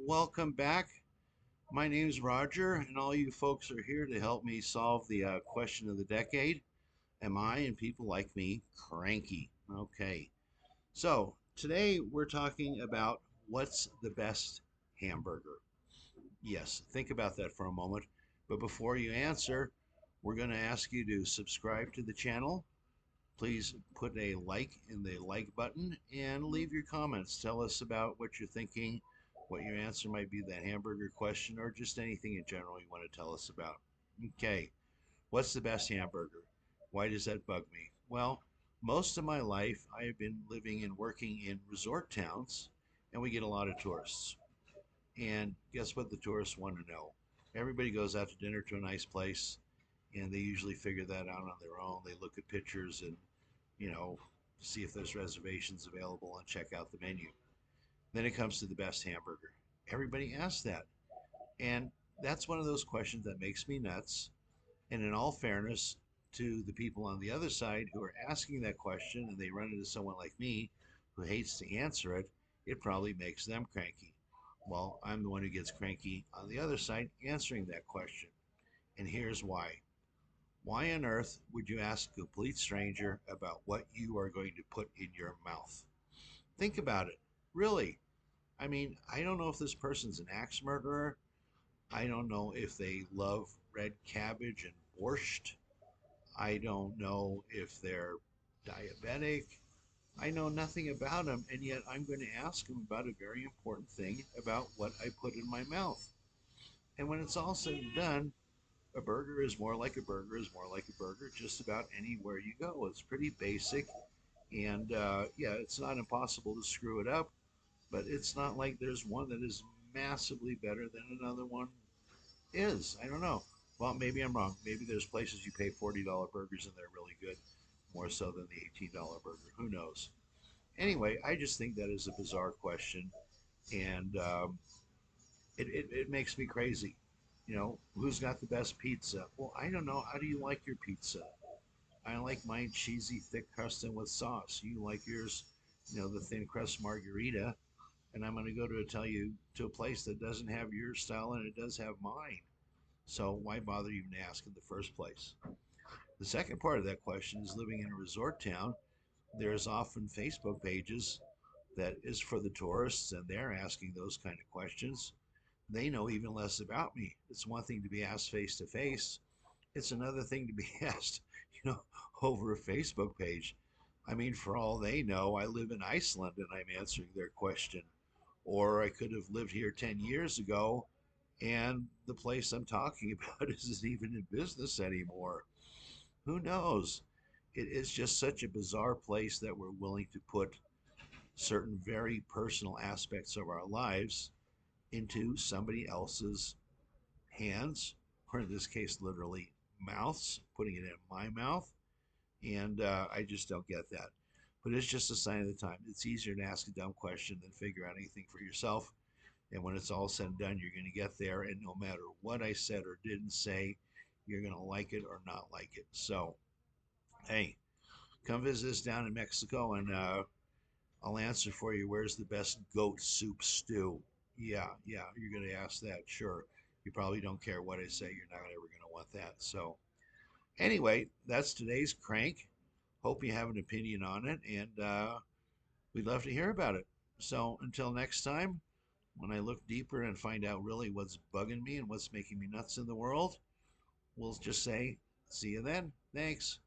Welcome back. My name's Roger, and all you folks are here to help me solve the question of the decade. Am I and people like me cranky? Okay, so today we're talking about what's the best hamburger. Yes, think about that for a moment. But before you answer, we're going to ask you to subscribe to the channel. Please put a like in the like button and leave your comments. Tell us about what you're thinking, what your answer might be to that hamburger question, or just anything in general you want to tell us about. Okay, what's the best hamburger? Why does that bug me? Well, most of my life I have been living and working in resort towns, and we get a lot of tourists. And guess what the tourists want to know? Everybody goes out to dinner to a nice place, and they usually figure that out on their own. They look at pictures and you know, see if there's reservations available and check out the menu. Then it comes to the best hamburger. Everybody asks that. And that's one of those questions that makes me nuts. And in all fairness to the people on the other side who are asking that question and they run into someone like me who hates to answer it, it probably makes them cranky. Well, I'm the one who gets cranky on the other side answering that question. And here's why. Why on earth would you ask a complete stranger about what you are going to put in your mouth? Think about it. Really. I mean, I don't know if this person's an axe murderer. I don't know if they love red cabbage and borscht. I don't know if they're diabetic. I know nothing about them, and yet I'm going to ask them about a very important thing about what I put in my mouth. And when it's all said and done, a burger is more like a burger is more like a burger just about anywhere you go. It's pretty basic, and yeah, it's not impossible to screw it up, but it's not like there's one that is massively better than another one is. I don't know. Well, maybe I'm wrong. Maybe there's places you pay $40 burgers and they're really good, more so than the $18 burger. Who knows? Anyway, I just think that is a bizarre question, and it makes me crazy. Who's got the best pizza? Well, I don't know. How do you like your pizza? I like mine cheesy, thick crust and with sauce. You like yours, the thin crust margarita. And I'm going to go to tell you to a place that doesn't have your style and it does have mine. So why bother even to ask in the first place? The second part of that question is living in a resort town. There's often Facebook pages that is for the tourists, and they're asking those kind of questions. They know even less about me. It's one thing to be asked face to face. It's another thing to be asked, over a Facebook page. I mean, for all they know, I live in Iceland and I'm answering their question. Or I could have lived here 10 years ago and the place I'm talking about isn't even in business anymore. Who knows? It is just such a bizarre place that we're willing to put certain very personal aspects of our lives into somebody else's hands, or in this case, literally mouths, putting it in my mouth. And I just don't get that. But it's just a sign of the time. It's easier to ask a dumb question than figure out anything for yourself. And when it's all said and done, you're going to get there. And no matter what I said or didn't say, you're going to like it or not like it. So, hey, come visit us down in Mexico and I'll answer for you. Where's the best goat soup stew? Yeah, you're going to ask that. Sure. You probably don't care what I say. You're not ever going to want that. So, anyway, that's today's crank. Hope you have an opinion on it, and we'd love to hear about it. So, until next time, when I look deeper and find out really what's bugging me and what's making me nuts in the world, we'll just say, see you then. Thanks.